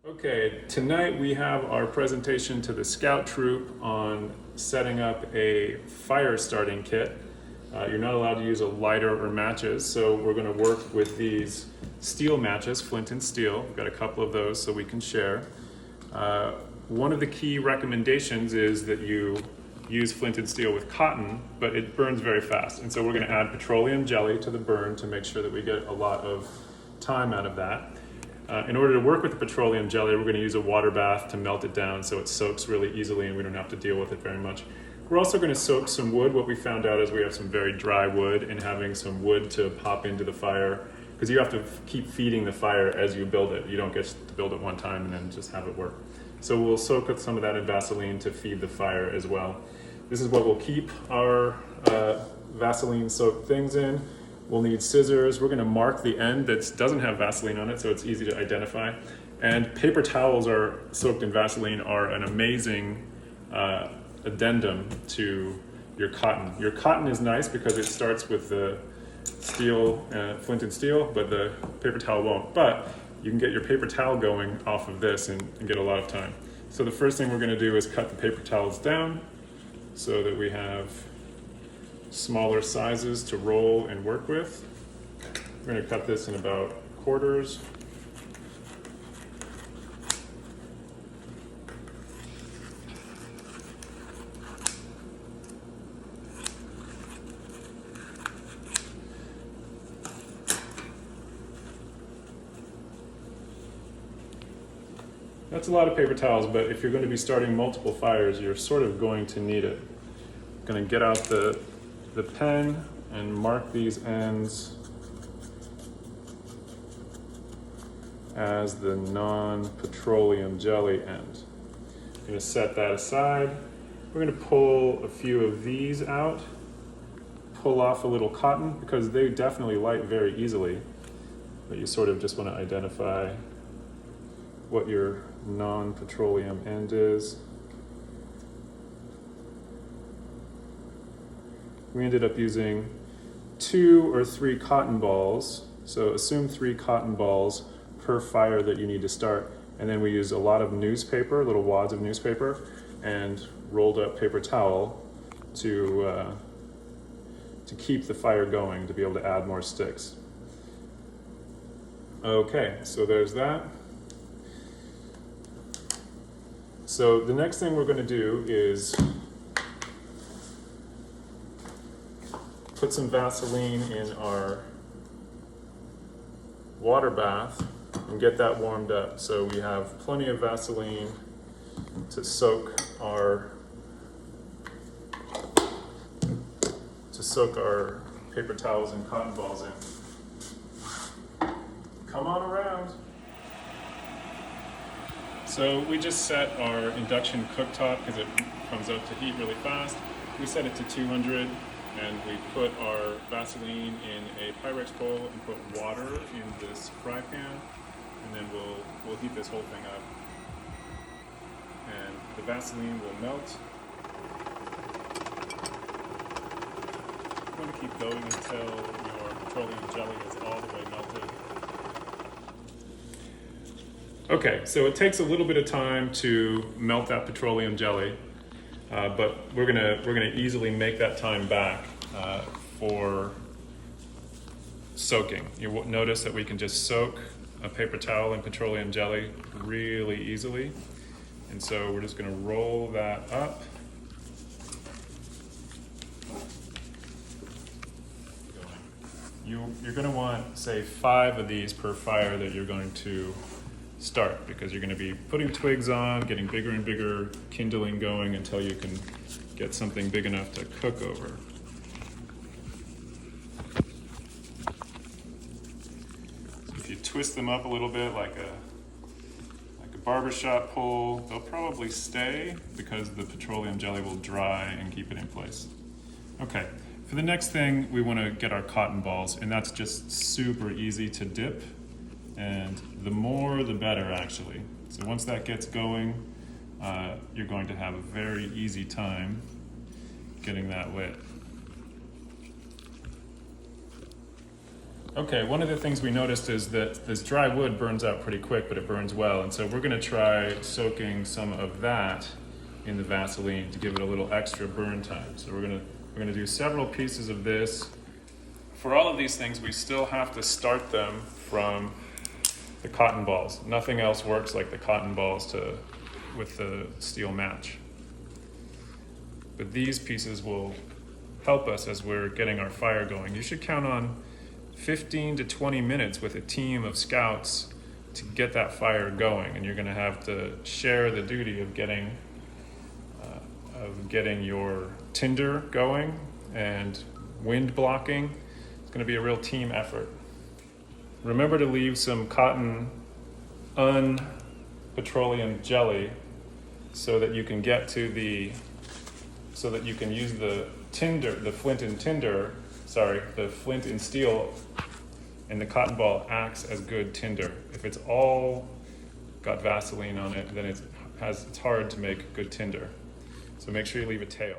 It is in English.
Okay, tonight we have our presentation to the Scout Troop on setting up a fire starting kit. You're not allowed to use a lighter or matches, so we're going to work with these steel matches, Flint and Steel. We've got a couple of those so we can share. One of the key recommendations is that you use Flint and Steel with cotton, but it burns very fast. And so we're going to add petroleum jelly to the burn to make sure that we get a lot of time out of that. In order to work with the petroleum jelly, we're going to use a water bath to melt it down so it soaks really easily and we don't have to deal with it very much. We're also going to soak some wood. What we found out is we have some very dry wood, and having some wood to pop into the fire, because you have to keep feeding the fire as you build it. You don't get to build it one time and then just have it work. So we'll soak up some of that in Vaseline to feed the fire as well. This is what we'll keep our Vaseline soaked things in. We'll need scissors. We're going to mark the end that doesn't have Vaseline on it so it's easy to identify. And paper towels are soaked in Vaseline are an amazing addendum to your cotton. Your cotton is nice because it starts with the steel, Flint and Steel, but the paper towel won't. But you can get your paper towel going off of this and get a lot of time. So the first thing we're going to do is cut the paper towels down so that we have smaller sizes to roll and work with. We're going to cut this in about quarters. That's a lot of paper towels, but if you're going to be starting multiple fires, you're sort of going to need it. I'm going to get out the pen and mark these ends as the non-petroleum jelly end. I'm going to set that aside. We're going to pull a few of these out, pull off a little cotton because they definitely light very easily, but you sort of just want to identify what your non-petroleum end is. We ended up using 2 or 3 cotton balls. So assume 3 cotton balls per fire that you need to start. And then we use a lot of newspaper, little wads of newspaper, and rolled up paper towel to keep the fire going, to be able to add more sticks. Okay, so there's that. So the next thing we're going to do is put some Vaseline in our water bath and get that warmed up. So we have plenty of Vaseline to soak our paper towels and cotton balls in. Come on around. So we just set our induction cooktop because it comes up to heat really fast. We set it to 200. And we put our Vaseline in a Pyrex bowl and put water in this fry pan, and then we'll heat this whole thing up. And the Vaseline will melt. You want to keep going until your petroleum jelly is all the way melted. Okay, so it takes a little bit of time to melt that petroleum jelly. But we're gonna easily make that time back for soaking. You notice that we can just soak a paper towel in petroleum jelly really easily. And so we're just gonna roll that up. You're gonna want, say, 5 of these per fire that you're going to start, because you're going to be putting twigs on, getting bigger and bigger, kindling going until you can get something big enough to cook over. So if you twist them up a little bit like a barbershop pole, they'll probably stay because the petroleum jelly will dry and keep it in place. Okay, for the next thing, we want to get our cotton balls, and that's just super easy to dip. And the more, the better, actually. So once that gets going, you're going to have a very easy time getting that lit. Okay, one of the things we noticed is that this dry wood burns out pretty quick, but it burns well. And so we're gonna try soaking some of that in the Vaseline to give it a little extra burn time. So we're gonna do several pieces of this. For all of these things, we still have to start them from the cotton balls. Nothing else works like the cotton balls with the steel match. But these pieces will help us as we're getting our fire going. You should count on 15 to 20 minutes with a team of scouts to get that fire going, and you're going to have to share the duty of getting your tinder going and wind blocking. It's going to be a real team effort. Remember to leave some cotton petroleum jelly so that you can use the tinder, the flint and steel, and the cotton ball acts as good tinder. If it's all got Vaseline on it, then it's hard to make good tinder. So make sure you leave a tail.